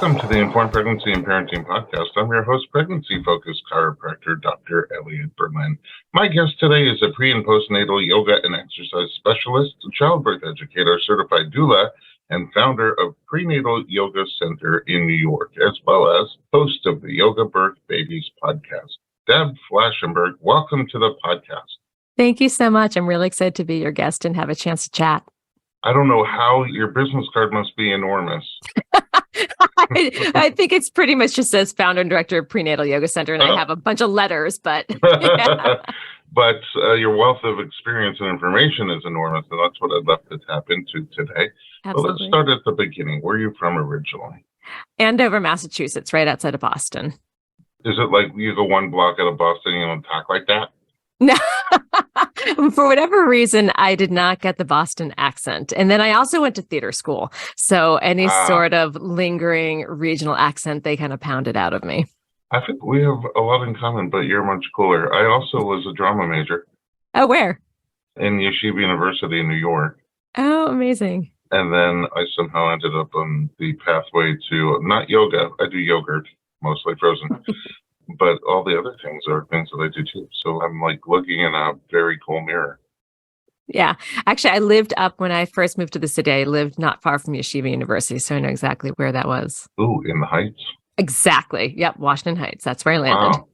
Welcome to the Informed Pregnancy and Parenting Podcast. I'm your host, pregnancy-focused chiropractor, Dr. Elliot Berlin. My guest today is a pre- and postnatal yoga and exercise specialist, childbirth educator, certified doula, and founder of Prenatal Yoga Center in New York, as well as host of the Yoga Birth Babies podcast. Deb Flashenberg, welcome to the podcast. Thank you so much. I'm really excited to be your guest and have a chance to chat. I don't know how your business card must be enormous. I think it's pretty much just says founder and director of Prenatal Yoga Center, and I have a bunch of letters, but yeah. But your wealth of experience and information is enormous, and that's what I'd love to tap into today. But let's start at the beginning. Where are you from originally? Andover, Massachusetts, right outside of Boston. Is it like you go one block out of Boston and you don't talk like that? No. For whatever reason, I did not get the Boston accent. And then I also went to theater school. So any sort of lingering regional accent, they kind of pounded out of me. I think we have a lot in common, but you're much cooler. I also was a drama major. Oh, where? In Yeshiva University in New York. Oh, amazing. And then I somehow ended up on the pathway to, not yoga, I do yogurt, mostly frozen. But all the other things are things that I do too. So I'm like looking in a very cool mirror. Yeah. Actually, I lived up when I first moved to the city. I lived not far from Yeshiva University, so I know exactly where that was. Ooh, in the Heights? Exactly. Yep. Washington Heights. That's where I landed. Wow.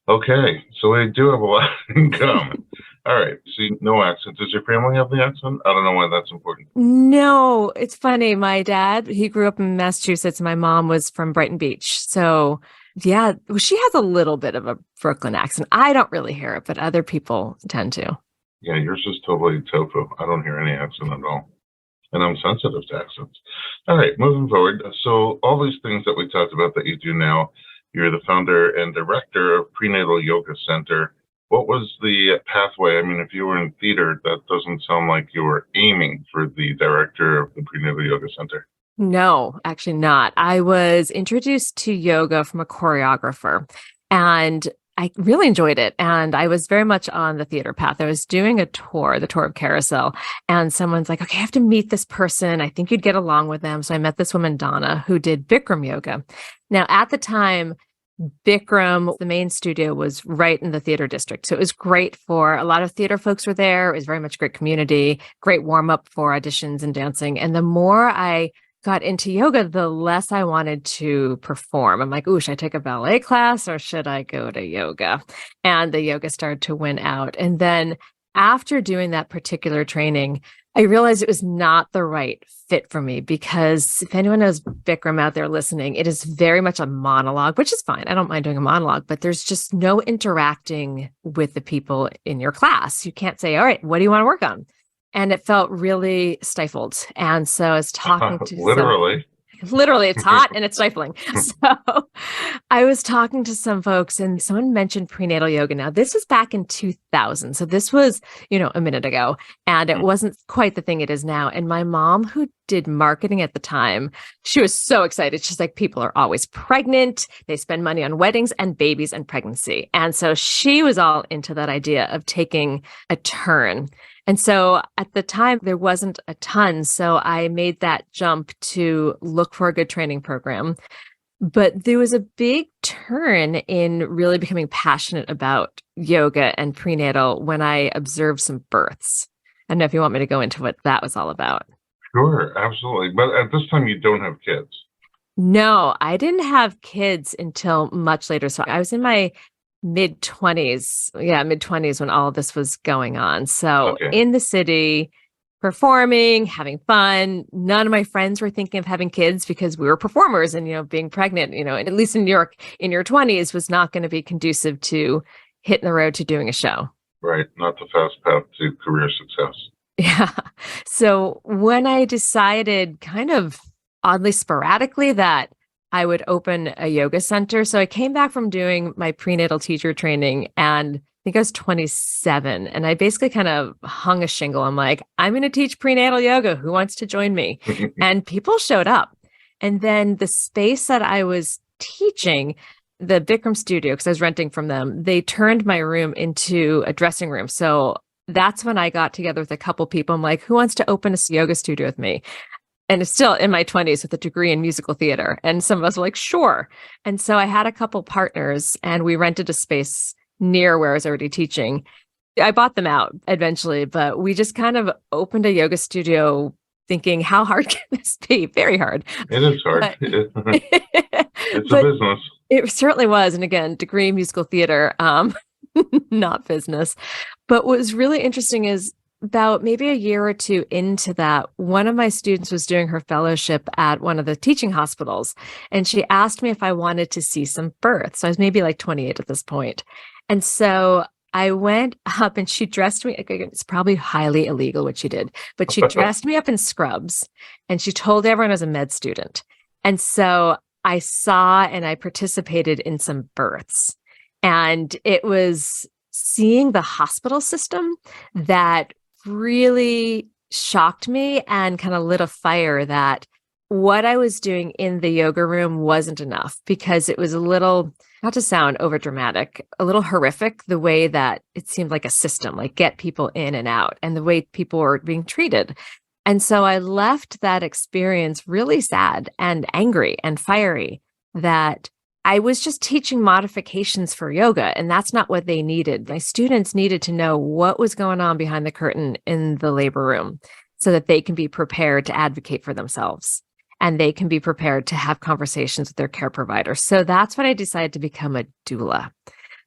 Okay. So we do have a lot in common. All right. So no accent. Does your family have the accent? I don't know why that's important. No, it's funny. My dad, he grew up in Massachusetts, and my mom was from Brighton Beach. So yeah, well, she has a little bit of a Brooklyn accent. I don't really hear it, but other people tend to. Yeah, yours is totally tofu. I don't hear any accent at all. And I'm sensitive to accents. All right, moving forward. So all these things that we talked about that you do now, you're the founder and director of Prenatal Yoga Center. What was the pathway? I mean, if you were in theater, that doesn't sound like you were aiming for the director of the Prenatal Yoga Center. No, actually not. I was introduced to yoga from a choreographer, and I really enjoyed it. And I was very much on the theater path. I was doing a tour, the tour of Carousel, and someone's like, okay, I have to meet this person. I think you'd get along with them. So I met this woman, Donna, who did Bikram yoga. Now, at the time, Bikram, the main studio, was right in the theater district. So it was great for a lot of theater folks were there. It was very much great community, great warm up for auditions and dancing. And the more I got into yoga, the less I wanted to perform. I'm like, ooh, should I take a ballet class or should I go to yoga? And the yoga started to win out. And then after doing that particular training, I realized it was not the right fit for me, because if anyone knows Bikram out there listening, it is very much a monologue, which is fine. I don't mind doing a monologue, but there's just no interacting with the people in your class. You can't say, all right, what do you want to work on? And it felt really stifled. And so I was talking to literally, it's hot and it's stifling. So I was talking to some folks, and someone mentioned prenatal yoga. Now, this was back in 2000. So this was, a minute ago, and it wasn't quite the thing it is now. And my mom, who did marketing at the time, she was so excited. She's like, people are always pregnant. They spend money on weddings and babies and pregnancy. And so she was all into that idea of taking a turn. And so at the time, there wasn't a ton. So I made that jump to look for a good training program. But there was a big turn in really becoming passionate about yoga and prenatal when I observed some births. I don't know if you want me to go into what that was all about. Sure, absolutely. But at this time, you don't have kids. No, I didn't have kids until much later. So I was in my mid-20s when all of this was going on. So in the city, performing, having fun. None of my friends were thinking of having kids because we were performers, and, being pregnant, at least in New York in your 20s was not going to be conducive to hitting the road to doing a show. Right. Not the fast path to career success. Yeah. So when I decided kind of oddly sporadically that I would open a yoga center. So I came back from doing my prenatal teacher training, and I think I was 27. And I basically kind of hung a shingle. I'm like, I'm going to teach prenatal yoga. Who wants to join me? And people showed up. And then the space that I was teaching, the Bikram studio, because I was renting from them, they turned my room into a dressing room. So that's when I got together with a couple people. I'm like, who wants to open a yoga studio with me? and it's still in my 20s with a degree in musical theater. And some of us were like, sure. And so I had a couple partners and we rented a space near where I was already teaching. I bought them out eventually, but we just kind of opened a yoga studio thinking, how hard can this be? Very hard. It is hard. It's a business. It certainly was. And again, degree in musical theater, not business. But what was really interesting is about maybe a year or two into that, one of my students was doing her fellowship at one of the teaching hospitals. And she asked me if I wanted to see some births. So I was maybe like 28 at this point. And so I went up and she dressed me. It's probably highly illegal what she did, but she dressed me up in scrubs and she told everyone I was a med student. And so I saw and I participated in some births. And it was seeing the hospital system that really shocked me and kind of lit a fire that what I was doing in the yoga room wasn't enough, because it was a little, not to sound overdramatic, a little horrific, the way that it seemed like a system, like get people in and out, and the way people were being treated. And so I left that experience really sad and angry and fiery that I was just teaching modifications for yoga, and that's not what they needed. My students needed to know what was going on behind the curtain in the labor room so that they can be prepared to advocate for themselves and they can be prepared to have conversations with their care provider. So that's when I decided to become a doula.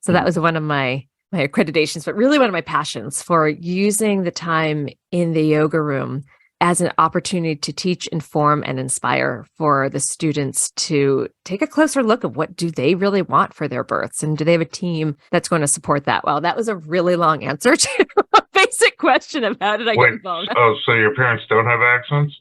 So that was one of my accreditations, but really one of my passions for using the time in the yoga room as an opportunity to teach, inform, and inspire for the students to take a closer look at what do they really want for their births, and do they have a team that's going to support that? Well, that was a really long answer to a basic question of how did I get involved. Oh, so your parents don't have accents?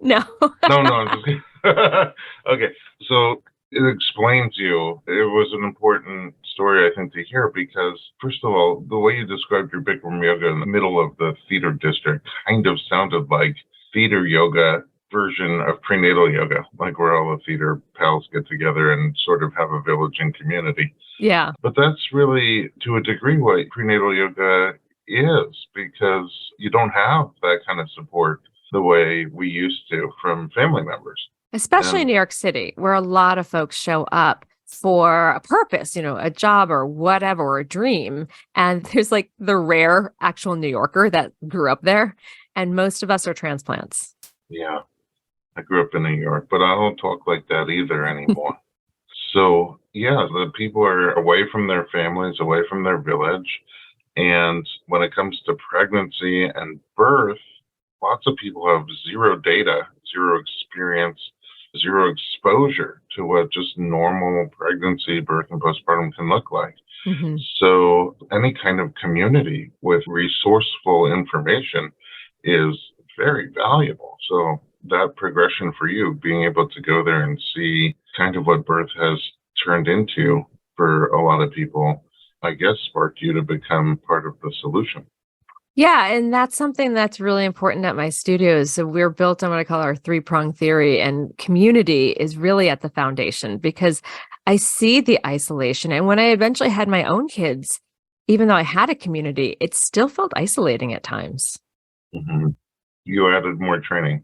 No. No, I'm just kidding. Okay, so it explains you. It was an important story, I think, to hear, because first of all, the way you described your Bikram yoga in the middle of the theater district kind of sounded like theater yoga version of prenatal yoga, like where all the theater pals get together and sort of have a village and community. Yeah. But that's really, to a degree, what prenatal yoga is, because you don't have that kind of support the way we used to from family members. Especially in New York City, where a lot of folks show up for a purpose, a job or whatever, or a dream. And there's like the rare actual New Yorker that grew up there. And most of us are transplants. Yeah. I grew up in New York, but I don't talk like that either anymore. So, yeah, the people are away from their families, away from their village. And when it comes to pregnancy and birth, lots of people have zero data, zero experience, zero exposure to what just normal pregnancy, birth, and postpartum can look like. Mm-hmm. So any kind of community with resourceful information is very valuable. So that progression for you, being able to go there and see kind of what birth has turned into for a lot of people, I guess sparked you to become part of the solution. Yeah, and that's something that's really important at my studios. So we're built on what I call our three-prong theory, and community is really at the foundation, because I see the isolation. And when I eventually had my own kids, even though I had a community, it still felt isolating at times. Mm-hmm. You added more training.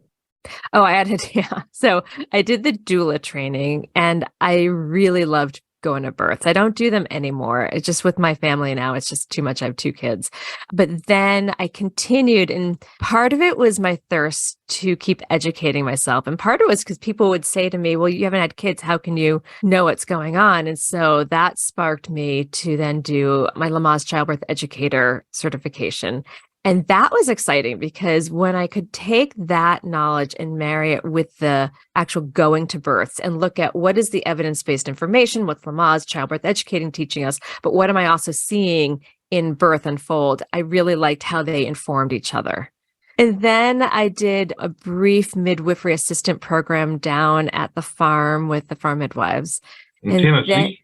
Oh, I added, yeah. So I did the doula training and I really loved going to births. I don't do them anymore. It's just with my family now. It's just too much. I have 2 kids. But then I continued, and part of it was my thirst to keep educating myself. And part of it was because people would say to me, well, you haven't had kids. How can you know what's going on? And so that sparked me to then do my Lamaze childbirth educator certification. And that was exciting, because when I could take that knowledge and marry it with the actual going to births and look at what is the evidence-based information, what's Lamaze childbirth educating teaching us, but what am I also seeing in birth unfold, I really liked how they informed each other. And then I did a brief midwifery assistant program down at the farm with the farm midwives. In Tennessee?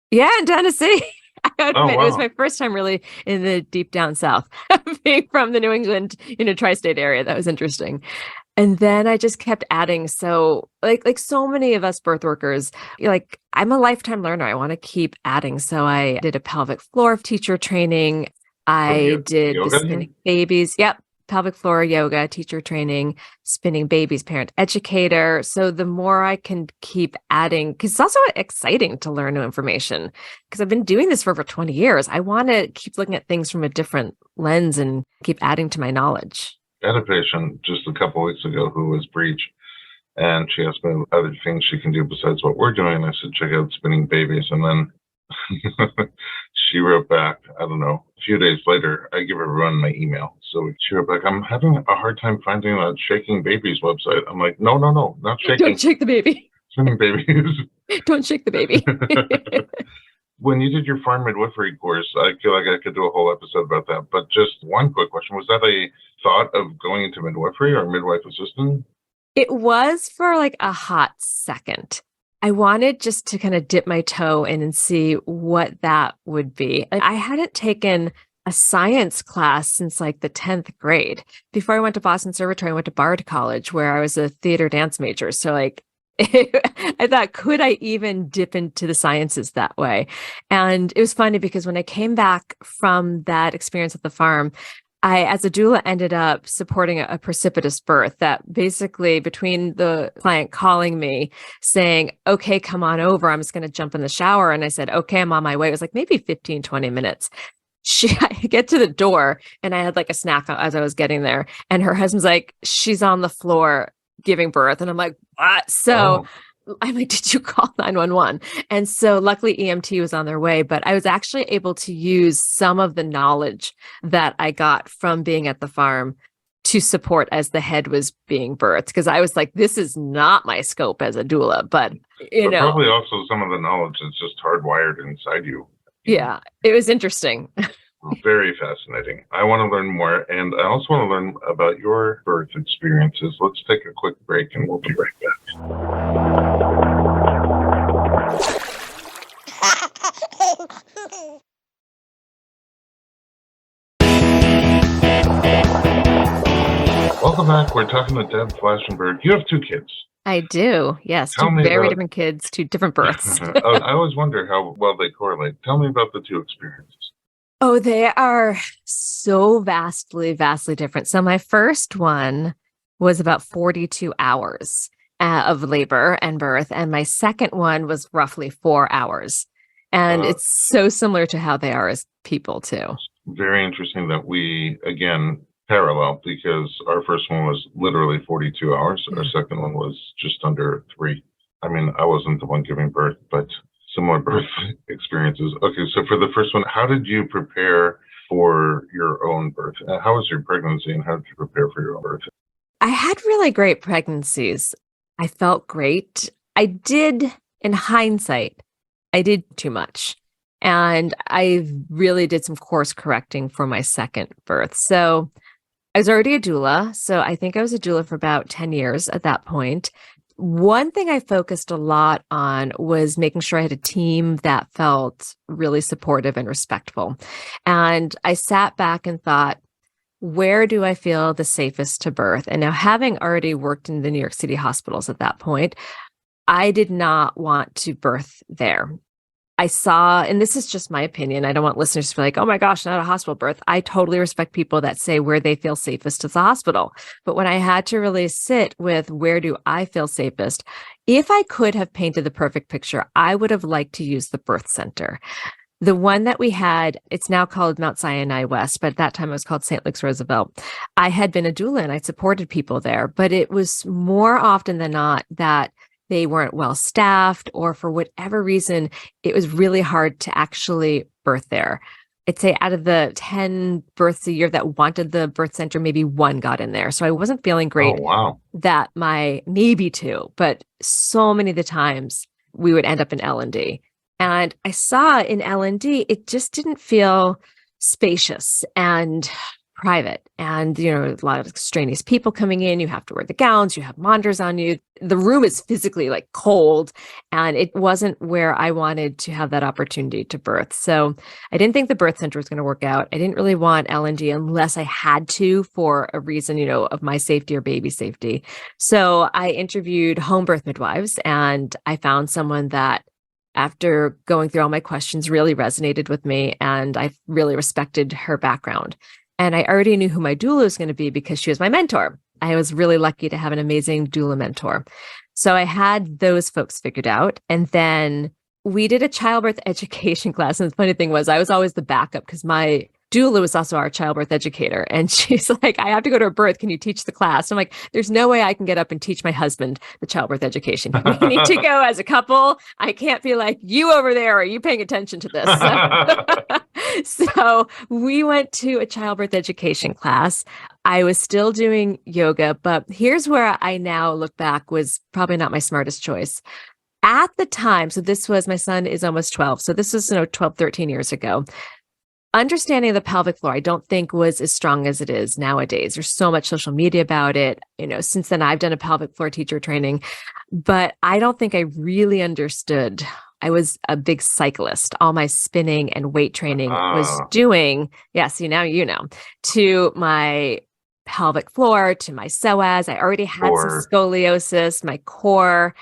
Yeah, in Tennessee. I admit, wow. It was my first time really in the deep down South, being from the New England, tri-state area. That was interesting. And then I just kept adding. So like so many of us birth workers, I'm a lifetime learner. I want to keep adding. So I did a pelvic floor teacher training. I did the spinning babies. Yep. pelvic floor yoga, teacher training, spinning babies, parent educator. So the more I can keep adding, because it's also exciting to learn new information, because I've been doing this for over 20 years. I want to keep looking at things from a different lens and keep adding to my knowledge. I had a patient just a couple of weeks ago who was breech, and she asked me other things she can do besides what we're doing. I said, check out spinning babies. And then she wrote back, I don't know, a few days later, I give everyone my email. So she wrote back, I'm having a hard time finding that Shaking Babies website. I'm like, no, not shaking. Don't shake the baby. Spinning babies. Don't shake the baby. When you did your farm midwifery course, I feel like I could do a whole episode about that. But just one quick question. Was that a thought of going into midwifery or midwife assistant? It was for like a hot second. I wanted just to kind of dip my toe in and see what that would be. And I hadn't taken a science class since like the 10th grade. Before I went to Boston Conservatory, I went to Bard College where I was a theater dance major. So like I thought, could I even dip into the sciences that way? And it was funny because when I came back from that experience at the farm, I, as a doula, ended up supporting a precipitous birth that basically between the client calling me saying, okay, come on over. I'm just going to jump in the shower. And I said, okay, I'm on my way. It was like maybe 15, 20 minutes. I get to the door and I had like a snack as I was getting there. And her husband's like, she's on the floor giving birth. And I'm like, what? So I'm like, did you call 911? And so luckily EMT was on their way, but I was actually able to use some of the knowledge that I got from being at the farm to support as the head was being birthed. Because I was like, this is not my scope as a doula, but you know. Probably also some of the knowledge that's just hardwired inside you. Yeah, it was interesting. Very fascinating. I want to learn more, and I also want to learn about your birth experiences. Let's take a quick break, and we'll be right back. Welcome back. We're talking to Deb Flashenberg. You have 2 kids. I do. Yes. Two very different kids, 2 different births. I always wonder how well they correlate. Tell me about the 2 experiences. Oh, they are so vastly different. So my first one was about 42 hours of labor and birth. And my second one was roughly 4 hours. And it's so similar to how they are as people too. Very interesting that we, again, parallel, because our first one was literally 42 hours. Our second one was just under 3. I mean, I wasn't the one giving birth, but similar birth experiences. Okay, so for the first one, how did you prepare for your own birth? How was your pregnancy and how did you prepare for your own birth? I had really great pregnancies. I felt great. I did, in hindsight, I did too much. And I really did some course correcting for my second birth. So I was already a doula. So I think I was a doula for about 10 years at that point. One thing I focused a lot on was making sure I had a team that felt really supportive and respectful. And I sat back and thought, where do I feel the safest to birth? And now, having already worked in the New York City hospitals at that point, I did not want to birth there. I saw, and this is just my opinion, I don't want listeners to be like, oh my gosh, not a hospital birth. I totally respect people that say where they feel safest is the hospital. But when I had to really sit with where do I feel safest, if I could have painted the perfect picture, I would have liked to use the birth center. The one that we had, it's now called Mount Sinai West, but at that time it was called St. Luke's Roosevelt. I had been a doula and I supported people there, but it was more often than not that they weren't well staffed, or for whatever reason, it was really hard to actually birth there. I'd say out of the 10 births a year that wanted the birth center, maybe 1 got in there. So I wasn't feeling great that maybe 2, but so many of the times we would end up in L&D. And I saw in L&D, it just didn't feel spacious and private. And, you know, a lot of extraneous people coming in, you have to wear the gowns, you have monitors on you. The room is physically like cold, and it wasn't where I wanted to have that opportunity to birth. So I didn't think the birth center was going to work out. I didn't really want L&D unless I had to for a reason, you know, of my safety or baby safety. So I interviewed home birth midwives, and I found someone that, after going through all my questions, really resonated with me, and I really respected her background. And I already knew who my doula was going to be because she was my mentor. I was really lucky to have an amazing doula mentor. So I had those folks figured out. And then we did a childbirth education class. And the funny thing was, I was always the backup because my doula was also our childbirth educator. And she's like, I have to go to a birth. Can you teach the class? I'm like, there's no way I can get up and teach my husband the childbirth education. We need to go as a couple. I can't be like, you over there, are you paying attention to this? So we went to a childbirth education class. I was still doing yoga, but here's where I now look back was probably not my smartest choice. At the time, so this was, my son is almost 12. So this was, 12, 13 years ago. Understanding the pelvic floor, I don't think was as strong as it is nowadays. There's so much social media about it. Since then I've done a pelvic floor teacher training, but I don't think I really understood. I was a big cyclist. All my spinning and weight training was doing, now to my pelvic floor, to my psoas. I already had some scoliosis, my core.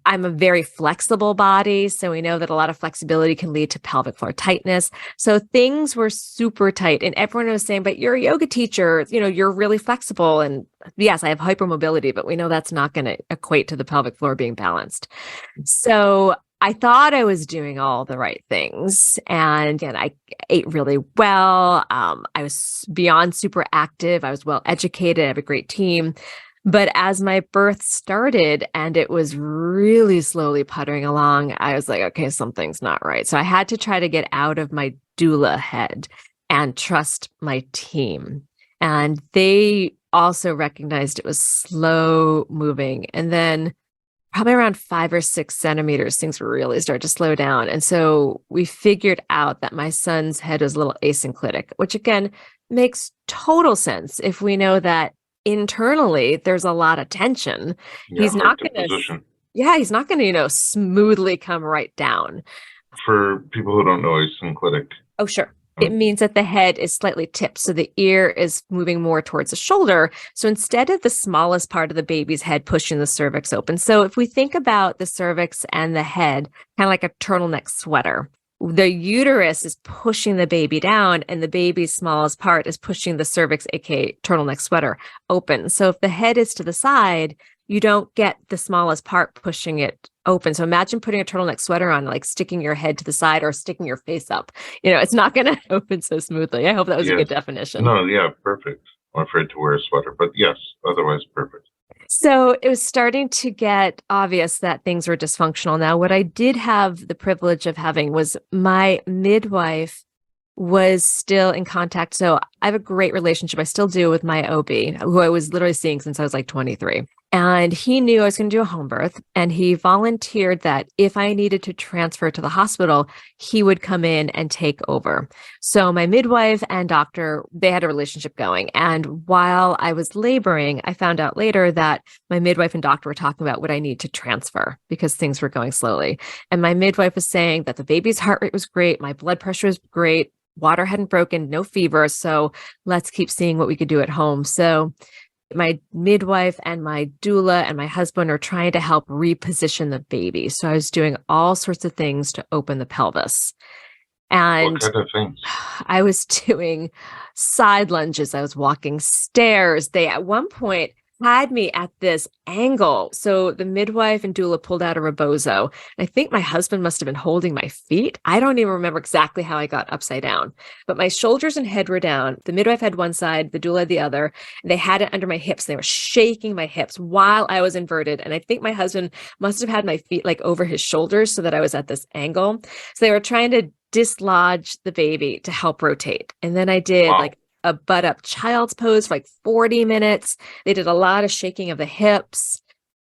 I'm a very flexible body. So we know that a lot of flexibility can lead to pelvic floor tightness. So things were super tight. And everyone was saying, but you're a yoga teacher, you're really flexible. And yes, I have hypermobility, but we know that's not going to equate to the pelvic floor being balanced. So I thought I was doing all the right things. And I ate really well. I was beyond super active. I was well educated. I have a great team. But as my birth started and it was really slowly puttering along, I was like, okay, something's not right. So I had to try to get out of my doula head and trust my team. And they also recognized it was slow moving. And then probably around 5 or 6 centimeters, things really started to slow down. And so we figured out that my son's head was a little asynclitic, which again makes total sense if we know that internally there's a lot of tension. He's not going to, smoothly come right down. For people who don't know asynclitic. Oh, sure. It means that the head is slightly tipped. So the ear is moving more towards the shoulder. So instead of the smallest part of the baby's head pushing the cervix open. So if we think about the cervix and the head, kind of like a turtleneck sweater, the uterus is pushing the baby down and the baby's smallest part is pushing the cervix, aka turtleneck sweater, open. So if the head is to the side, you don't get the smallest part pushing it open. So imagine putting a turtleneck sweater on, like sticking your head to the side or sticking your face up. It's not going to open so smoothly. I hope that was a good definition. No, yeah, perfect. I'm afraid to wear a sweater, but yes, otherwise perfect. So it was starting to get obvious that things were dysfunctional. Now, what I did have the privilege of having was my midwife was still in contact. So I have a great relationship. I still do with my OB, who I was literally seeing since I was like 23. And he knew I was going to do a home birth. And he volunteered that if I needed to transfer to the hospital, he would come in and take over. So my midwife and doctor, they had a relationship going. And while I was laboring, I found out later that my midwife and doctor were talking about would I need to transfer because things were going slowly. And my midwife was saying that the baby's heart rate was great. My blood pressure was great. Water hadn't broken, no fever. So let's keep seeing what we could do at home. So my midwife and my doula and my husband are trying to help reposition the baby. So I was doing all sorts of things to open the pelvis. And what kind of things? I was doing side lunges. I was walking stairs. They at one point had me at this angle. So the midwife and doula pulled out a rebozo. I think my husband must have been holding my feet. I don't even remember exactly how I got upside down, but my shoulders and head were down. The midwife had one side, the doula had the other. They had it under my hips. They were shaking my hips while I was inverted. And I think my husband must have had my feet like over his shoulders so that I was at this angle. So they were trying to dislodge the baby to help rotate. And then I did like a butt up child's pose for like 40 minutes. They did a lot of shaking of the hips.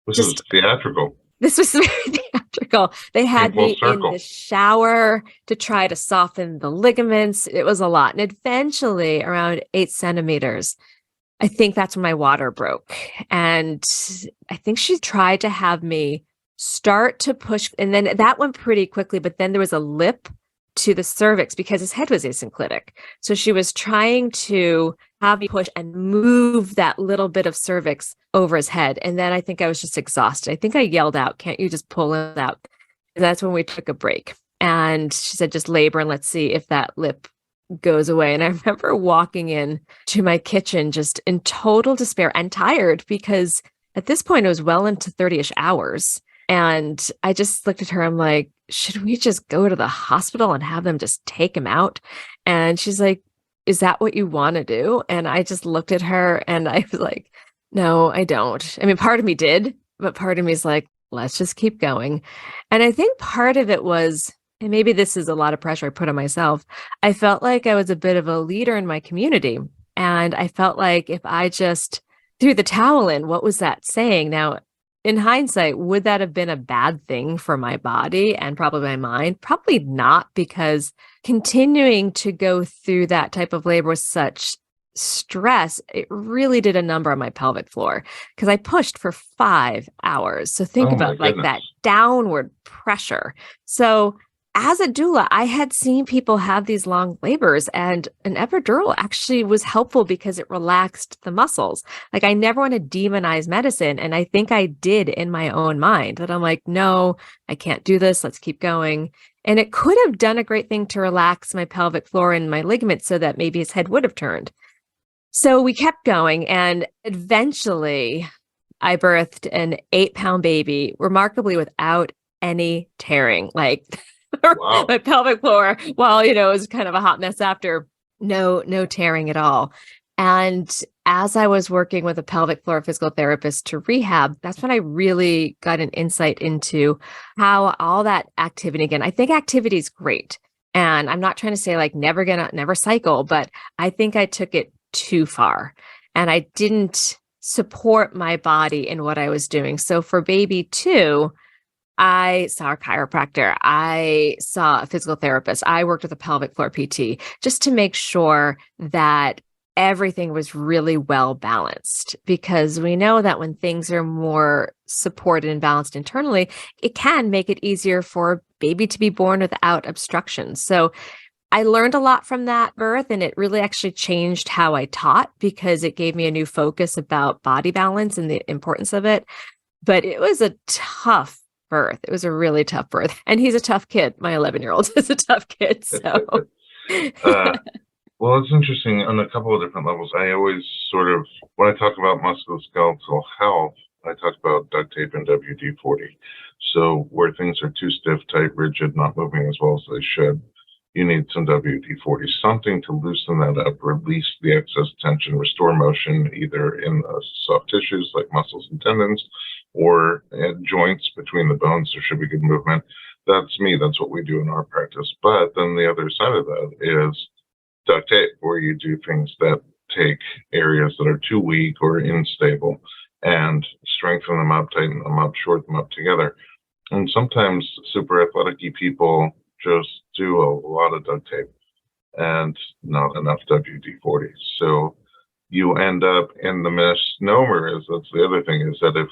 This is theatrical. This was very theatrical. They had me in the shower to try to soften the ligaments. It was a lot. And eventually around 8 centimeters, I think that's when my water broke. And I think she tried to have me start to push. And then that went pretty quickly. But then there was a lip to the cervix because his head was asynclitic. So she was trying to have me push and move that little bit of cervix over his head. And then I think I was just exhausted. I think I yelled out, "Can't you just pull it out?" And that's when we took a break. And she said, "Just labor and let's see if that lip goes away. And I remember walking in to my kitchen just in total despair and tired because at this point it was well into 30-ish hours. And I just looked at her. I'm like, should we just go to the hospital and have them just take him out? And she's like, is that what you want to do? And I just looked at her and I was like, no, I don't. I mean, part of me did, but part of me is like, let's just keep going. And I think part of it was, and maybe this is a lot of pressure I put on myself, I felt like I was a bit of a leader in my community. And I felt like if I just threw the towel in, what was that saying? Now, in hindsight, would that have been a bad thing for my body and probably my mind? Probably not, because continuing to go through that type of labor with such stress, it really did a number on my pelvic floor because I pushed for 5 hours. So think about like that downward pressure. So as a doula, I had seen people have these long labors, and an epidural actually was helpful because it relaxed the muscles. Like, I never want to demonize medicine. And I think I did in my own mind that I'm like, no, I can't do this. Let's keep going. And it could have done a great thing to relax my pelvic floor and my ligaments so that maybe his head would have turned. So we kept going. And eventually I birthed an 8-pound baby, remarkably without any tearing. Like, wow. My pelvic floor, while, it was kind of a hot mess after, no tearing at all. And as I was working with a pelvic floor physical therapist to rehab, that's when I really got an insight into how all that activity, again, I think activity is great. And I'm not trying to say like never cycle, but I think I took it too far and I didn't support my body in what I was doing. So for baby 2, I saw a chiropractor. I saw a physical therapist. I worked with a pelvic floor PT just to make sure that everything was really well balanced, because we know that when things are more supported and balanced internally, it can make it easier for baby to be born without obstructions. So I learned a lot from that birth, and it really actually changed how I taught because it gave me a new focus about body balance and the importance of it. But it was a tough birth. It was a really tough birth. And he's a tough kid. My 11-year-old is a tough kid. So, well, it's interesting on a couple of different levels. I always sort of, when I talk about musculoskeletal health, I talk about duct tape and WD-40. So where things are too stiff, tight, rigid, not moving as well as they should, you need some WD-40, something to loosen that up, release the excess tension, restore motion, either in the soft tissues like muscles and tendons, or at joints between the bones. There should be good movement. That's me. That's what we do in our practice. But then the other side of that is duct tape, where you do things that take areas that are too weak or unstable and strengthen them up, tighten them up, short them up together. And sometimes super athletic-y people just do a lot of duct tape and not enough WD-40. So you end up in the misnomer is, that's the other thing, is that if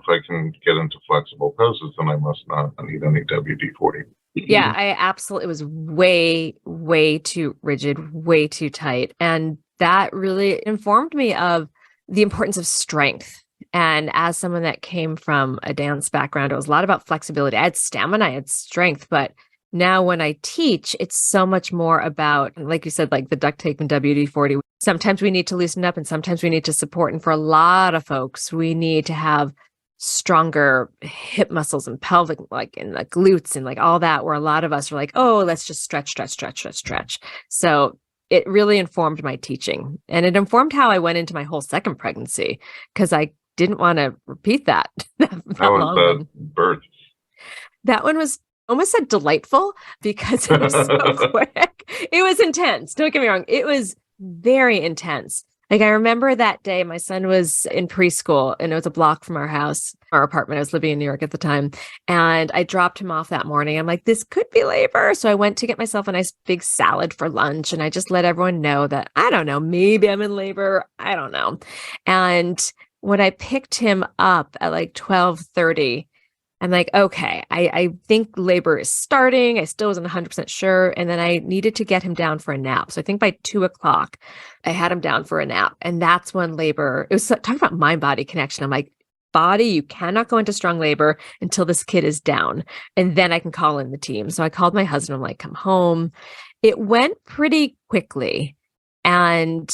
I can get into flexible poses, then I must not need any WD-40. Yeah, I absolutely, it was way too rigid, way too tight. And that really informed me of the importance of strength. And as someone that came from a dance background, it was a lot about flexibility. I had stamina, I had strength, but now when I teach, it's so much more about, like you said, like the duct tape and WD-40. Sometimes we need to loosen up and sometimes we need to support. And for a lot of folks, we need to have stronger hip muscles and pelvic, like in the glutes and like all that, where a lot of us are like, oh, let's just stretch. So it really informed my teaching, and it informed how I went into my whole second pregnancy, because I didn't want to repeat that. How was the birth? That one was almost said delightful because it was so quick. It was intense. Don't get me wrong. It was very intense. Like, I remember that day, my son was in preschool and it was a block from our house, our apartment. I was living in New York at the time. And I dropped him off that morning. I'm like, this could be labor. So I went to get myself a nice big salad for lunch. And I just let everyone know that, I don't know, maybe I'm in labor. I don't know. And when I picked him up at like 12:30, I'm like, okay, I think labor is starting. I still wasn't 100% sure. And then I needed to get him down for a nap. So I think by 2:00, I had him down for a nap. And that's when labor, it was talking about mind-body connection. I'm like, body, you cannot go into strong labor until this kid is down. And then I can call in the team. So I called my husband. I'm like, come home. It went pretty quickly. And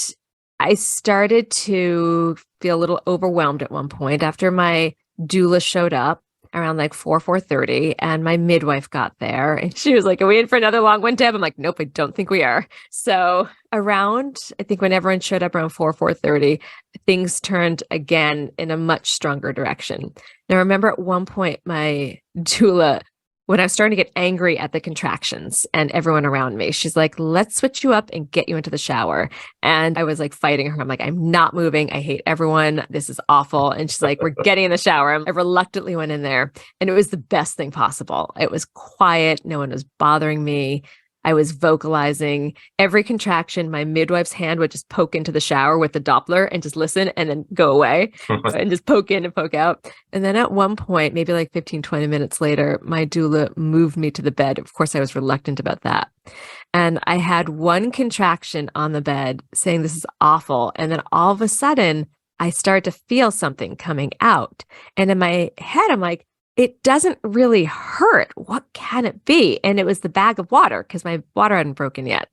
I started to feel a little overwhelmed at one point after my doula showed up around like 4:30, and my midwife got there and she was like, "Are we in for another long one, Deb?" I'm like, "Nope, I don't think we are." So around, I think when everyone showed up around 4:30, things turned again in a much stronger direction. Now, I remember at one point my doula, when I was starting to get angry at the contractions and everyone around me, she's like, "Let's switch you up and get you into the shower." And I was like fighting her. I'm like, "I'm not moving. I hate everyone. This is awful." And she's like, "We're getting in the shower." I reluctantly went in there, and it was the best thing possible. It was quiet. No one was bothering me. I was vocalizing every contraction. My midwife's hand would just poke into the shower with the Doppler and just listen and then go away and just poke in and poke out. And then at one point, maybe like 15, 20 minutes later, my doula moved me to the bed. Of course, I was reluctant about that. And I had one contraction on the bed saying, "This is awful." And then all of a sudden, I started to feel something coming out. And in my head, I'm like, it doesn't really hurt. What can it be? And it was the bag of water because my water hadn't broken yet.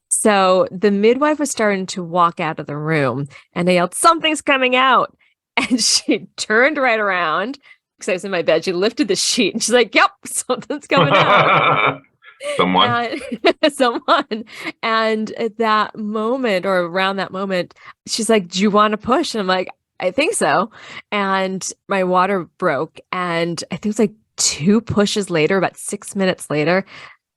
So the midwife was starting to walk out of the room and I yelled, "Something's coming out." And she turned right around because I was in my bed. She lifted the sheet and she's like, "Yep, something's coming out." Someone. Someone. And at that moment or around that moment, she's like, "Do you want to push?" And I'm like, "I think so." And my water broke. And I think it was like 2 pushes later, about 6 minutes later,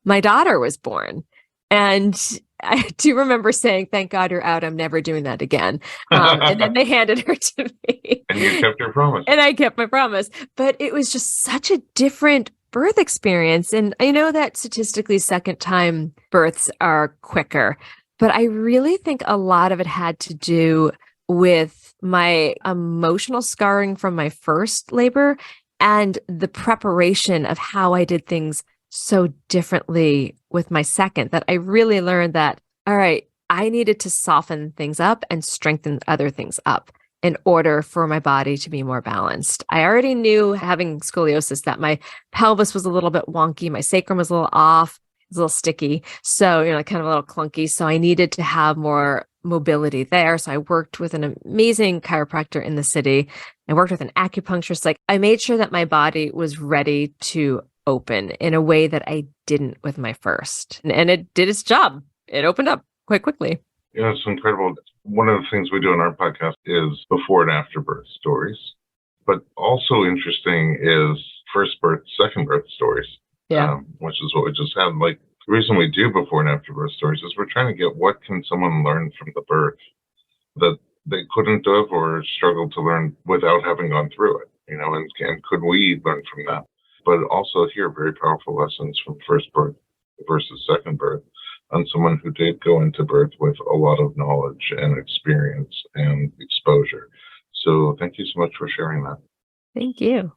my daughter was born. And I do remember saying, "Thank God you're out. I'm never doing that again." And then they handed her to me. And you kept your promise. And I kept my promise. But it was just such a different birth experience. And I know that statistically second time births are quicker, but I really think a lot of it had to do with my emotional scarring from my first labor and the preparation of how I did things so differently with my second, that I really learned that, all right, I needed to soften things up and strengthen other things up in order for my body to be more balanced. I already knew, having scoliosis, that my pelvis was a little bit wonky. My sacrum was a little off. It was a little sticky. So, kind of a little clunky. So I needed to have more mobility there. So I worked with an amazing chiropractor in the city. I worked with an acupuncturist. Like, I made sure that my body was ready to open in a way that I didn't with my first. And it did its job. It opened up quite quickly. Yeah, it's incredible. One of the things we do in our podcast is before and after birth stories. But also interesting is first birth, second birth stories. Yeah. Which is what we just had. Like, the reason we do before and after birth stories is we're trying to get what can someone learn from the birth that they couldn't have or struggled to learn without having gone through it, and could we learn from that? But also hear very powerful lessons from first birth versus second birth on someone who did go into birth with a lot of knowledge and experience and exposure. So thank you so much for sharing that. Thank you.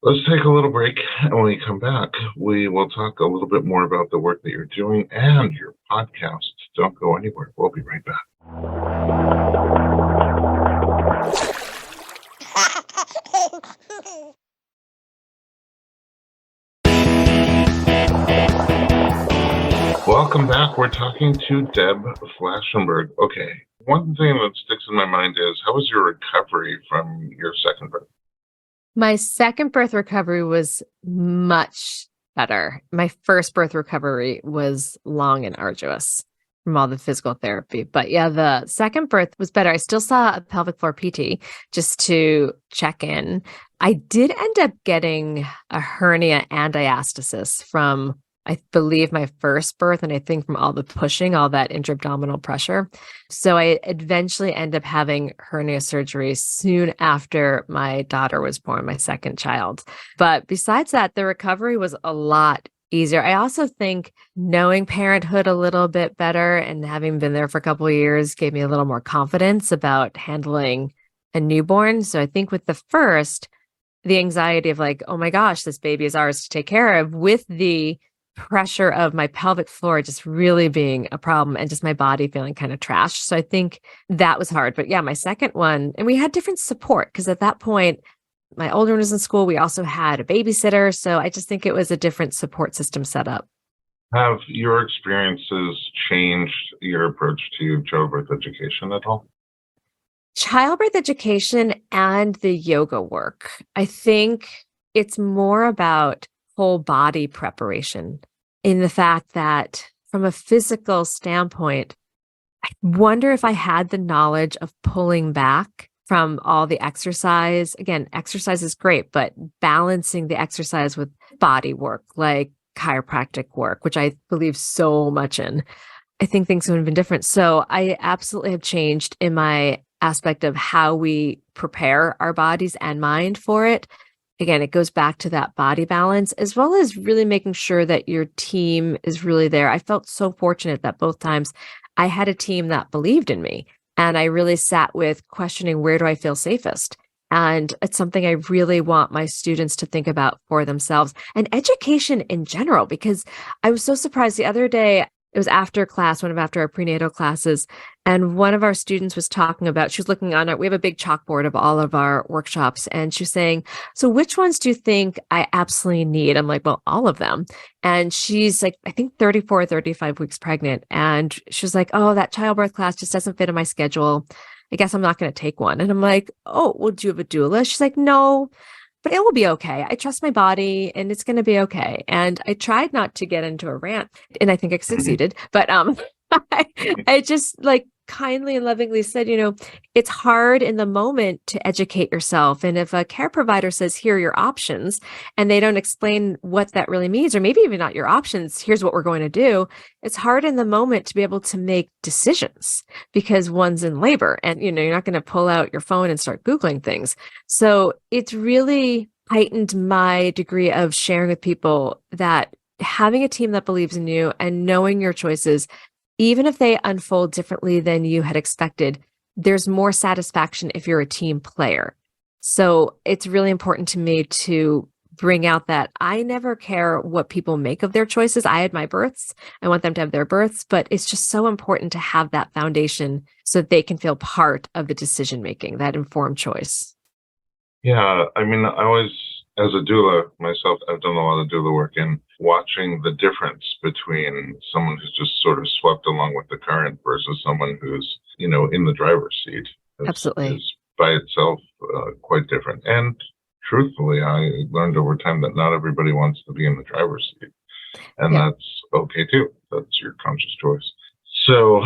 Let's take a little break, and when we come back, we will talk a little bit more about the work that you're doing and your podcast. Don't go anywhere. We'll be right back. Welcome back. We're talking to Debra Flashenberg. Okay, one thing that sticks in my mind is, how was your recovery from your second birth? My second birth recovery was much better. My first birth recovery was long and arduous from all the physical therapy. But yeah, the second birth was better. I still saw a pelvic floor PT just to check in. I did end up getting a hernia and diastasis from, I believe, my first birth, and I think from all the pushing, all that intra-abdominal pressure. So I eventually ended up having hernia surgery soon after my daughter was born, my second child. But besides that, the recovery was a lot easier. I also think knowing parenthood a little bit better and having been there for a couple of years gave me a little more confidence about handling a newborn. So I think with the first, the anxiety of like, oh my gosh, this baby is ours to take care of, with the pressure of my pelvic floor just really being a problem and just my body feeling kind of trashed. So I think that was hard. But yeah, my second one, and we had different support because at that point, my older one was in school. We also had a babysitter. So I just think it was a different support system set up. Have your experiences changed your approach to childbirth education at all? Childbirth education and the yoga work. I think it's more about whole body preparation in the fact that from a physical standpoint, I wonder if I had the knowledge of pulling back from all the exercise. Again, exercise is great, but balancing the exercise with body work, like chiropractic work, which I believe so much in, I think things would have been different. So I absolutely have changed in my aspect of how we prepare our bodies and mind for it. Again, it goes back to that body balance, as well as really making sure that your team is really there. I felt so fortunate that both times I had a team that believed in me. And I really sat with questioning, where do I feel safest? And it's something I really want my students to think about for themselves and education in general, because I was so surprised the other day. It was after class, after our prenatal classes, and one of our students was talking about, she was looking on we have a big chalkboard of all of our workshops, and she was saying, so which ones do you think I absolutely need? I'm like, well, all of them. And she's like, I think 34 or 35 weeks pregnant. And she was like, oh, that childbirth class just doesn't fit in my schedule. I guess I'm not going to take one. And I'm like, oh, well, do you have a doula? She's like, no, but it will be okay. I trust my body and it's going to be okay. And I tried not to get into a rant, and I think I succeeded, but I just like kindly and lovingly said, it's hard in the moment to educate yourself. And if a care provider says, here are your options, and they don't explain what that really means, or maybe even not your options, here's what we're going to do. It's hard in the moment to be able to make decisions because one's in labor and, you're not going to pull out your phone and start Googling things. So it's really heightened my degree of sharing with people that having a team that believes in you and knowing your choices, even if they unfold differently than you had expected, there's more satisfaction if you're a team player. So it's really important to me to bring out that I never care what people make of their choices. I had my births. I want them to have their births, but it's just so important to have that foundation so that they can feel part of the decision making, that informed choice. Yeah, I mean, I always, as a doula myself, I've done a lot of doula work, and watching the difference between someone who's just sort of swept along with the current versus someone who's, in the driver's seat Absolutely. is by itself quite different. And truthfully, I learned over time that not everybody wants to be in the driver's seat, and that's okay too. That's your conscious choice. So,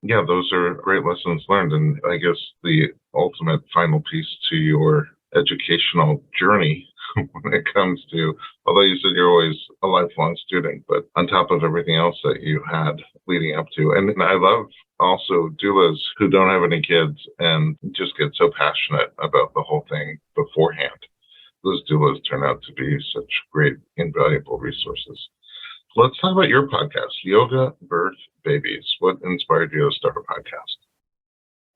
yeah, those are great lessons learned. And I guess the ultimate final piece to your educational journey when it comes to, although you said you're always a lifelong student, but on top of everything else that you had leading up to. And I love also doulas who don't have any kids and just get so passionate about the whole thing beforehand. Those doulas turn out to be such great, invaluable resources. Let's talk about your podcast, Yoga, Birth, Babies. What inspired you to start a podcast?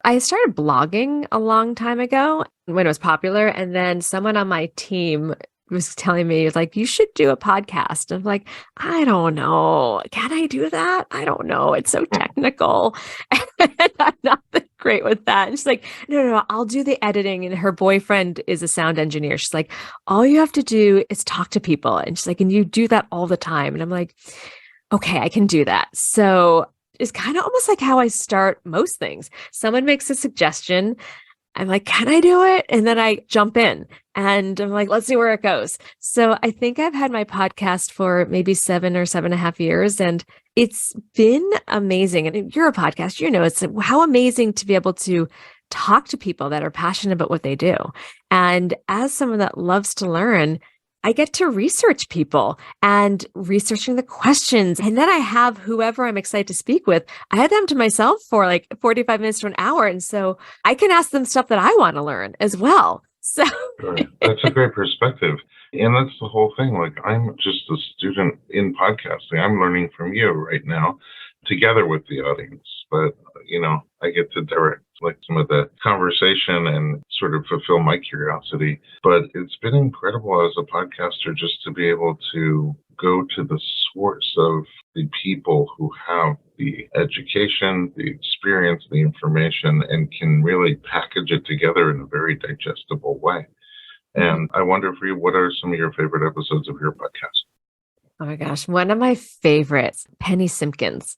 I started blogging a long time ago when it was popular. And then someone on my team was telling me, like, you should do a podcast. I'm like, I don't know. Can I do that? I don't know. It's so technical. And I'm not great with that. And she's like, no, I'll do the editing. And her boyfriend is a sound engineer. She's like, all you have to do is talk to people. And she's like, and you do that all the time. And I'm like, okay, I can do that. So it's kind of almost like how I start most things. Someone makes a suggestion. I'm like, can I do it? And then I jump in and I'm like, let's see where it goes. So I think I've had my podcast for maybe 7.5 years, and it's been amazing. And you're a podcast, it's how amazing to be able to talk to people that are passionate about what they do. And as someone that loves to learn, I get to research people and researching the questions. And then I have whoever I'm excited to speak with, I have them to myself for like 45 minutes to an hour. And so I can ask them stuff that I want to learn as well. So Sure. That's a great perspective. And that's the whole thing. Like, I'm just a student in podcasting. I'm learning from you right now together with the audience. But, I get to direct like some of the conversation and sort of fulfill my curiosity. But it's been incredible as a podcaster just to be able to go to the source of the people who have the education, the experience, the information, and can really package it together in a very digestible way. And I wonder for you, what are some of your favorite episodes of your podcast? Oh my gosh. One of my favorites, Penny Simpkins.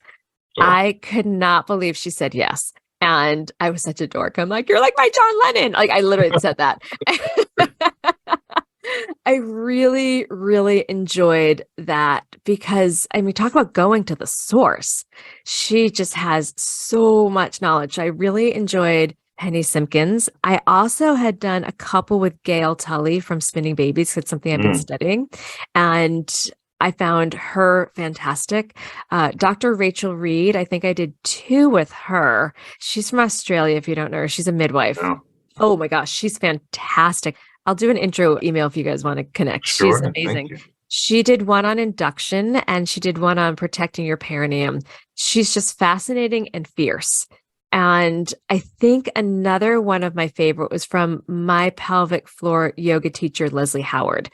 Oh, I could not believe she said yes. And I was such a dork. I'm like, you're like my John Lennon. Like I literally said that. I really, really enjoyed that because I mean, talk about going to the source. She just has so much knowledge. I really enjoyed Penny Simpkins. I also had done a couple with Gail Tully from Spinning Babies. It's something I've been studying. And I found her fantastic. Dr. Rachel Reed, I think I did 2 with her. She's from Australia, if you don't know her. She's a midwife. yeah. Oh my gosh, she's fantastic. I'll do an intro email if you guys want to connect. She's Sure. amazing. Thank you. She did one on induction and she did one on protecting your perineum. She's just fascinating and fierce. And I think another one of my favorite was from my pelvic floor yoga teacher, Leslie Howard,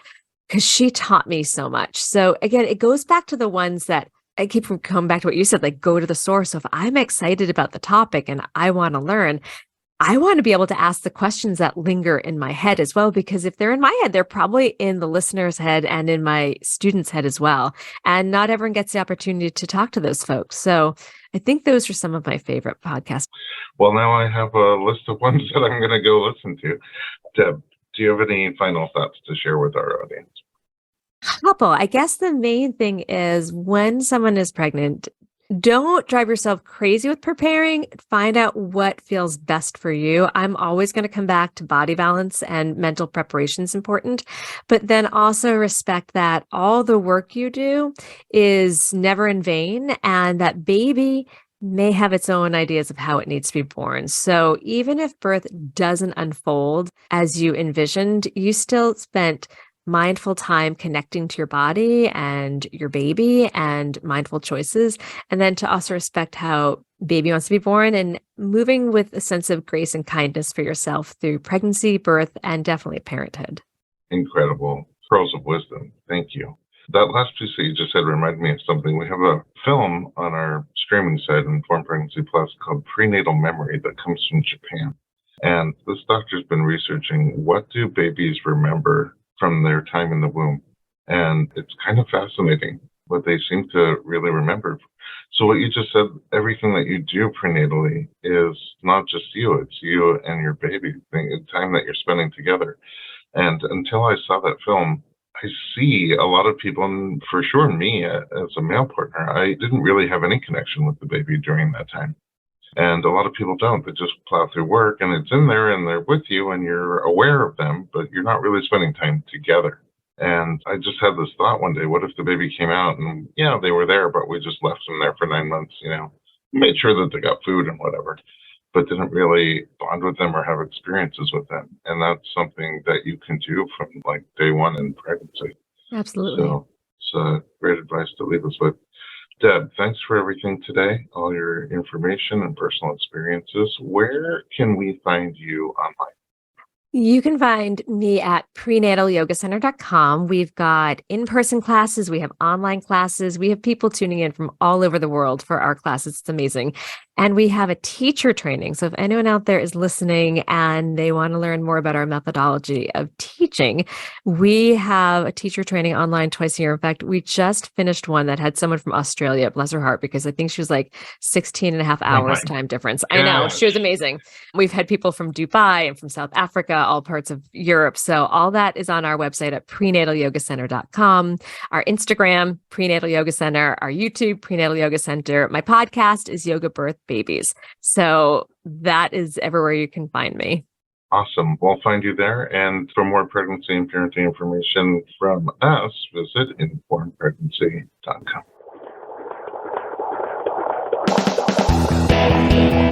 because she taught me so much. So again, it goes back to the ones that I keep coming back to what you said, like go to the source. So if I'm excited about the topic and I want to learn, I want to be able to ask the questions that linger in my head as well, because if they're in my head, they're probably in the listener's head and in my student's head as well. And not everyone gets the opportunity to talk to those folks. So I think those are some of my favorite podcasts. Well, now I have a list of ones that I'm going to go listen to. Deb, do you have any final thoughts to share with our audience? Couple. I guess the main thing is when someone is pregnant, don't drive yourself crazy with preparing. Find out what feels best for you. I'm always going to come back to body balance and mental preparation is important, but then also respect that all the work you do is never in vain and that baby may have its own ideas of how it needs to be born. So even if birth doesn't unfold as you envisioned, you still spent mindful time connecting to your body and your baby and mindful choices. And then to also respect how baby wants to be born and moving with a sense of grace and kindness for yourself through pregnancy, birth, and definitely parenthood. Incredible pearls of wisdom. Thank you. That last piece that you just said reminded me of something. We have a film on our streaming site, Informed Pregnancy Plus, called Prenatal Memory that comes from Japan. And this doctor's been researching what do babies remember from their time in the womb. And it's kind of fascinating what they seem to really remember. So what you just said, everything that you do prenatally is not just you, it's you and your baby, the time that you're spending together. And until I saw that film, I see a lot of people, and for sure me as a male partner, I didn't really have any connection with the baby during that time. And a lot of people don't. They just plow through work and it's in there and they're with you and you're aware of them, but you're not really spending time together. And I just had this thought one day, what if the baby came out and yeah, they were there, but we just left them there for 9 months, made sure that they got food and whatever, but didn't really bond with them or have experiences with them. And that's something that you can do from like day one in pregnancy. Absolutely. So it's great advice to leave us with. Deb, thanks for everything today, all your information and personal experiences. Where can we find you online? You can find me at prenatalyogacenter.com. We've got in-person classes. We have online classes. We have people tuning in from all over the world for our classes. It's amazing. And we have a teacher training. So if anyone out there is listening and they want to learn more about our methodology of teaching, we have a teacher training online twice a year. In fact, we just finished one that had someone from Australia, bless her heart, because I think she was like 16 and a half hours time difference. I know, she was amazing. We've had people from Dubai and from South Africa, all parts of Europe. So all that is on our website at prenatalyogacenter.com, our Instagram, Prenatal Yoga Center, our YouTube, Prenatal Yoga Center. My podcast is Yoga Birth Babies. So that is everywhere you can find me. Awesome. We'll find you there. And for more pregnancy and parenting information from us, visit informedpregnancy.com.